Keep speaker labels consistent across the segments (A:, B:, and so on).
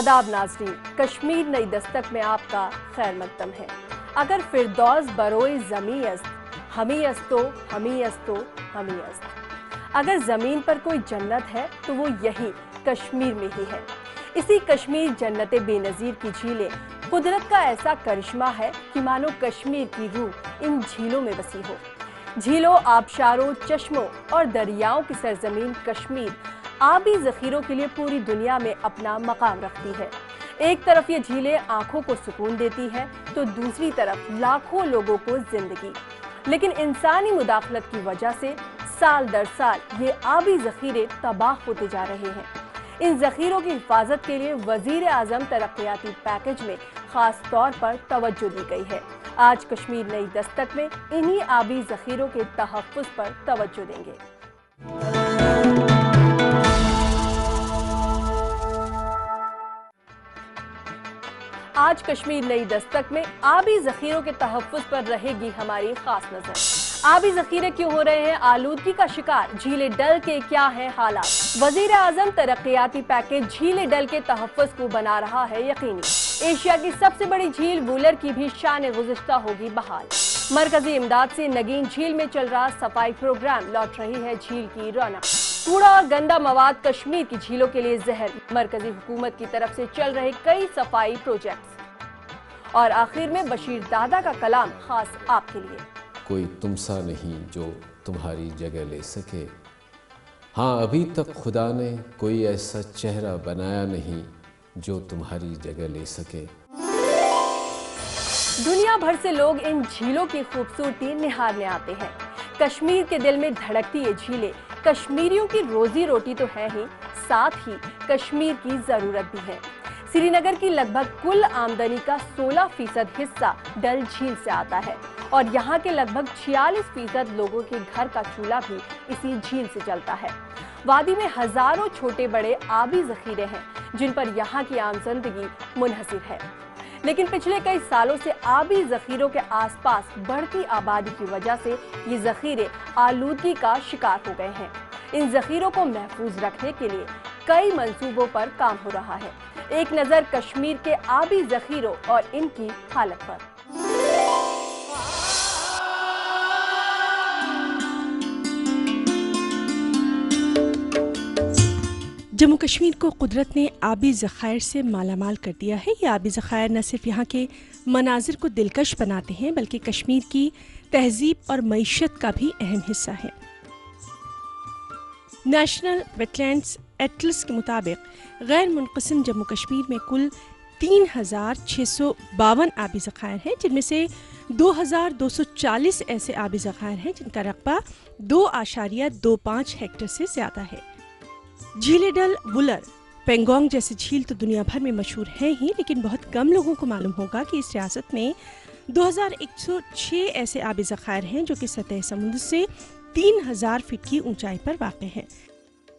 A: आदाब नाज़रीन, कश्मीर नई दस्तक में आपका खैर मकदम है। अगर फिरदौस बरोए ज़मी अस्त, हमी अस्तो, हमी अस्तो, हमी अस्त। अगर ज़मीन पर कोई जन्नत है तो वो यही कश्मीर में ही है। इसी कश्मीर जन्नत बेनज़ीर की झीलें कुदरत का ऐसा करिश्मा है कि मानो कश्मीर की रूह इन झीलों में बसी हो। झीलों, आबशारों, चश्मों और दरियाओं की सरजमीन कश्मीर आबी ज़ख़ीरों के लिए पूरी दुनिया में अपना मकाम रखती है। एक तरफ ये झीलें आंखों को सुकून देती हैं तो दूसरी तरफ लाखों लोगों को जिंदगी। लेकिन इंसानी मुदाखलत की वजह से साल दर साल ये आबी ज़ख़ीरे तबाह होते जा रहे हैं। इन ज़ख़ीरों की हिफाजत के लिए वज़ीर आज़म तरक्याती पैकेज में खास तौर पर तवज्जो दी गई है। आज कश्मीर नई दस्तक में इन्हीं आबी ज़ख़ीरों के तहफ़्फ़ुज़ पर तवज्जो देंगे। आज कश्मीर नई दस्तक में आबी ज़ख़ीरों के तहफ़्फ़ुज़ पर रहेगी हमारी खास नजर। आबी ज़ख़ीरे क्यों हो रहे हैं आलूदगी का शिकार, झीले डल के क्या हैं हालात। वज़ीर आज़म तरक्याती पैकेज झीले डल के तहफ़्फ़ुज़ को बना रहा है यकीनी। एशिया की सबसे बड़ी झील वूलर की भी शान गुज़िश्ता होगी बहाल। मरकजी इमदाद से नगीन झील में चल रहा सफाई प्रोग्राम, लौट रही है झील की रौनक। कूड़ा और गंदा मवाद कश्मीर की झीलों के लिए जहर, मरकजी हुकूमत की तरफ से चल रहे कई सफाई प्रोजेक्ट्स। और आखिर में बशीर दादा का कलाम खास आपके लिए।
B: कोई तुमसा नहीं जो तुम्हारी जगह ले सके, हाँ अभी तक खुदा ने कोई ऐसा चेहरा बनाया नहीं जो तुम्हारी जगह ले सके।
A: दुनिया भर से लोग इन झीलों की खूबसूरती निहारने आते हैं। कश्मीर के दिल में धड़कती ये झीलें कश्मीरियों की रोजी रोटी तो है ही, साथ ही कश्मीर की जरूरत भी है। श्रीनगर की लगभग कुल आमदनी का 16% हिस्सा डल झील से आता है और यहाँ के लगभग 46% लोगों के घर का चूल्हा भी इसी झील से चलता है। वादी में हजारों छोटे बड़े आबी ज़ख़ीरे हैं जिन पर यहाँ की आम जिंदगी मुनहसिर है। लेकिन पिछले कई सालों से आबी ज़ख़ीरों के आसपास बढ़ती आबादी की वजह से ये ज़ख़ीरे आलूदगी का शिकार हो गए हैं। इन ज़ख़ीरों को महफूज रखने के लिए कई मंसूबों पर काम हो रहा है। एक नज़र कश्मीर के आबी ज़ख़ीरों और इनकी हालत पर।
C: जम्मू कश्मीर को कुदरत ने आबी ज़ख़ायर से मालामाल कर दिया है। ये आबी ज़ख़ायर न सिर्फ यहाँ के मनाजिर को दिलकश बनाते हैं बल्कि कश्मीर की तहजीब और मईशत का भी अहम हिस्सा है। नेशनल वेटलैंड्स एटलस के मुताबिक गैर मुनक़सिम जम्मू कश्मीर में कुल 3652 आबी ज़ख़ायर हैं, जिनमें से 2240 ऐसे आबी ज़ख़ायर हैं जिनका रकबा 2.25 हेक्टेयर से ज़्यादा है। झीले डल, वुलर, पेंगोंग जैसे झील तो दुनिया भर में मशहूर हैं ही, लेकिन बहुत कम लोगों को मालूम होगा कि इस रियासत में 2106 ऐसे आबी ज़ख़ायर हैं जो कि सतह समुद्र से 3000 फीट की ऊंचाई पर वाक़ हैं।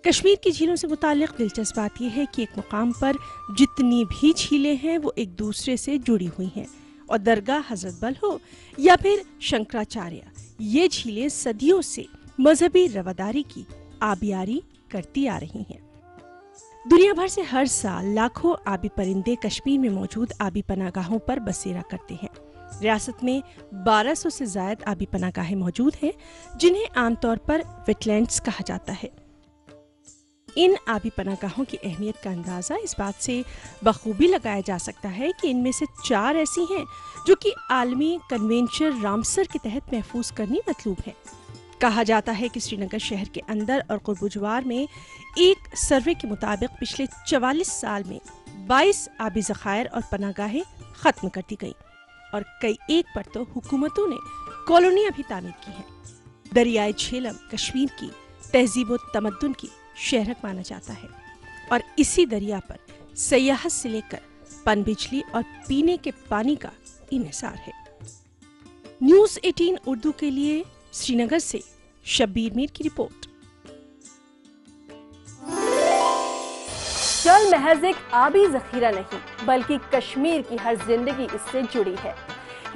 C: कश्मीर की झीलों से मुताल्लिक़ दिलचस्प बात यह है कि एक मुकाम पर जितनी भी झीलें हैं वो एक दूसरे से जुड़ी हुई हैं और दरगाह हज़रत बल हो या फिर शंकराचार्य, ये झीलें सदियों से मजहबी रवादारी की आबियारी करती आ रही हैं। दुनिया भर से हर साल लाखों आबी परिंदे कश्मीर में मौजूद आबी पनागाहों पर बसेरा करते हैं। रियासत में 1200 से ज़ायद आबी पनागाहें मौजूद हैं जिन्हें आमतौर पर वेटलैंड्स कहा जाता है। इन आबी पनागाहों की अहमियत का अंदाज़ा इस बात से बखूबी लगाया जा सकता है कि इनमें से 4 ऐसी हैं जो कि आलमी कन्वेंशन रामसर के तहत महफूज करनी मतलूब है। कहा जाता है कि श्रीनगर शहर के अंदर और कुर्बुजवार में एक सर्वे के मुताबिक पिछले 44 साल में 22 आबी ज़ख़ायर और पनागाहें ख़त्म कर दी गई और कई एक पर तो हुकूमतों ने कॉलोनियाँ भी तामीर की हैं। दरियाए झेलम कश्मीर की तहजीब व तमद्दुन की शहरक माना जाता है और इसी दरिया पर सयाहत से लेकर पनबिजली और पीने के पानी का इन्हिसार है। न्यूज़ 18 उर्दू के लिए श्रीनगर से शब्बीर मीर की रिपोर्ट।
A: जल महज एक आबी ज़ख़ीरा नहीं बल्कि कश्मीर की हर जिंदगी इससे जुड़ी है।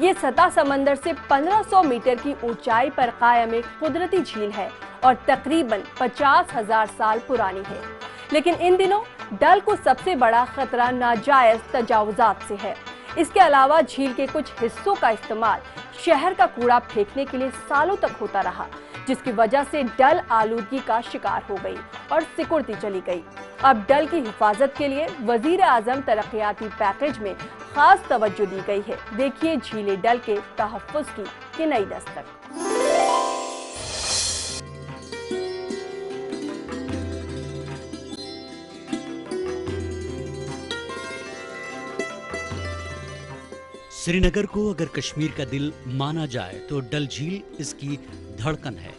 A: ये सतह समंदर से 1500 मीटर की ऊंचाई पर कायम एक कुदरती झील है और तकरीबन 50,000 साल पुरानी है। लेकिन इन दिनों डल को सबसे बड़ा खतरा नाजायज तजावुजात से है। इसके अलावा झील के कुछ हिस्सों का इस्तेमाल शहर का कूड़ा फेंकने के लिए सालों तक होता रहा, जिसकी वजह से डल आलूदगी का शिकार हो गई और सिकुड़ती चली गई। अब डल की हिफाजत के लिए वजीर आजम तरक्याती पैकेज में खास तवज्जो दी गई है। देखिए झीले डल के तहफ्फुज की ये नई दस्तक।
D: श्रीनगर को अगर कश्मीर का दिल माना जाए तो डल झील इसकी धड़कन है।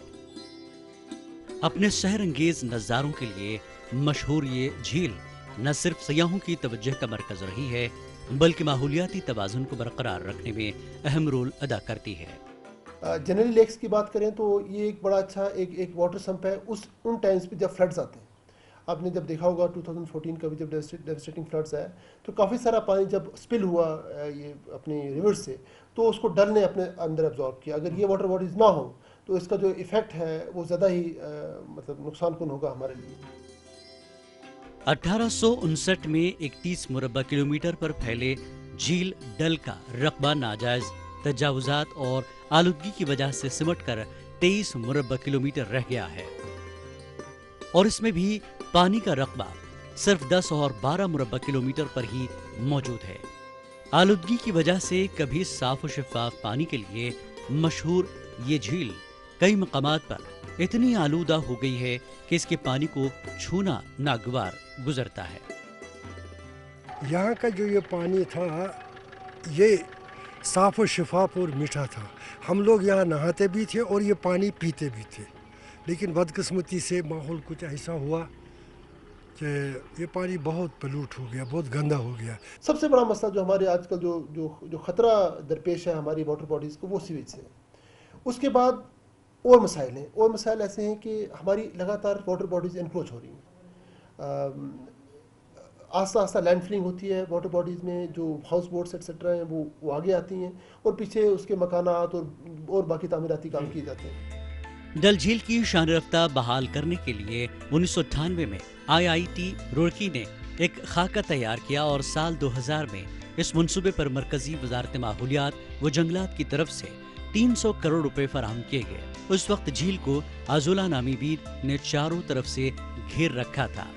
D: अपने सहरंगेज नज़ारों के लिए मशहूर ये झील न सिर्फ सयाहों की तवज्जो का मरकज रही है, बल्कि माहौलियाती तवाज़ुन को बरकरार रखने में अहम रोल अदा करती है।
E: जनरली लेक्स की बात करें तो ये एक बड़ा अच्छा एक वाटर सम्प है। उन टाइम्स पे जब फ्लड्स आते हैं, आपने जब देखा होगा 2014 का भी जब डेवस्टेटिंग फ्लड्स आया तो काफ़ी सारा पानी जब स्पिल हुआ ये अपनी रिवर से, तो उसको डल ने अपने अंदर एब्जॉर्ब किया। अगर ये वाटर बॉडीज़ ना हो तो इसका जो इफ़ेक्ट है वो ज़्यादा ही मतलब नुकसानकुन होगा हमारे लिए।
D: 1859 में 31 मुरब्बा किलोमीटर पर फैले झील डल का रकबा नाजायज तजावुजात और आलूदगी की वजह से सिमट कर 23 मुरब्बा किलोमीटर रह गया है, और इसमें भी पानी का रकबा सिर्फ 10 और 12 मुरब्बा किलोमीटर पर ही मौजूद है। आलूदगी की वजह से कभी साफ और शफाफ पानी के लिए मशहूर ये झील कई मकामात पर इतनी आलूदा हो गई है कि इसके पानी को छूना नागवार गुजरता है।
F: यहाँ का जो ये पानी था ये साफ और शफाफ और मीठा था। हम लोग यहाँ नहाते भी थे और ये पानी पीते भी थे, लेकिन बदकिस्मती से माहौल कुछ ऐसा हुआ कि ये पानी बहुत पलूट हो गया, बहुत गंदा हो गया।
E: सबसे बड़ा मसला जो हमारे आजकल जो खतरा दरपेश है हमारी वाटर बॉडीज़ को, वो सीवेज से। उसके बाद और मसाइल हैं, और मसाइल ऐसे हैं कि हमारी लगातार वाटर बॉडीज़ इनक्रोच हो रही हैं। आस्ता आस्ता लैंड फिलिंग होती है वाटर बॉडीज़ में, जो हाउस बोट्स एक्सेट्रा हैं वो आगे आती हैं और पीछे उसके मकानात और बाकी तामीराती काम किए जाते हैं।
D: डल झील की शान रफ्ता बहाल करने के लिए 1998 में IIT रुड़की ने एक खाका तैयार किया और साल 2000 में इस मंसूबे पर मरकजी वजारत माहौलियात व जंगलात की तरफ से 300 करोड़ रुपए फराहम किए गए। उस वक्त झील को आजुला नामी बीर ने चारों तरफ से घेर रखा था।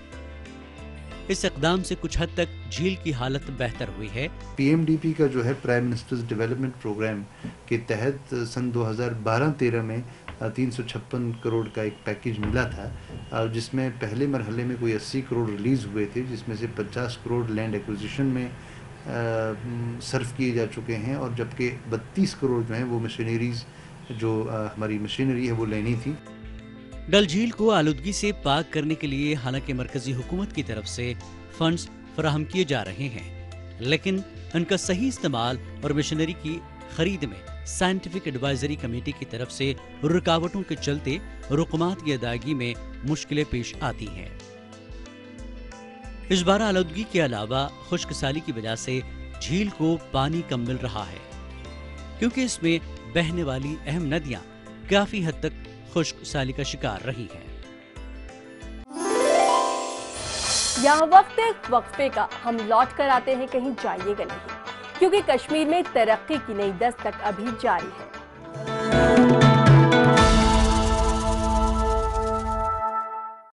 D: इस इक़दाम से कुछ हद तक झील की हालत बेहतर हुई है।
G: PMDP का जो है प्राइम मिनिस्टर्स डेवलपमेंट प्रोग्राम के तहत सन 2012-13 में 356 करोड़ का एक पैकेज मिला था, जिसमें पहले मरहले में कोई 80 करोड़ रिलीज़ हुए थे, जिसमें से 50 करोड़ लैंड एक्विजिशन में सर्फ किए जा चुके हैं, और जबकि 32 करोड़ जो हैं वो मशीनरीज जो हमारी मशीनरी है वो लेनी थी।
D: डल झील को आलूदगी से पाक करने के लिए हालांकि मरकजी हुकूमत की तरफ से फंड्स फराहम किए जा रहे हैं, लेकिन उनका सही इस्तेमाल और मशीनरी की खरीद में साइंटिफिक एडवाइजरी कमेटी की तरफ से रुकावटों के चलते रुकमात की अदायगी में मुश्किलें पेश आती हैं। इस बार आलूदगी के अलावा खुश्क साली की वजह से झील को पानी कम मिल रहा है, क्योंकि इसमें बहने वाली अहम नदियां काफी हद तक खुश्क साली का शिकार रही हैं।
A: यहाँ वक्त है वक्फे का, हम लौट कर आते हैं, कहीं जाइएगा नहीं, क्योंकि कश्मीर में तरक्की की नई दस्तक अभी जारी है।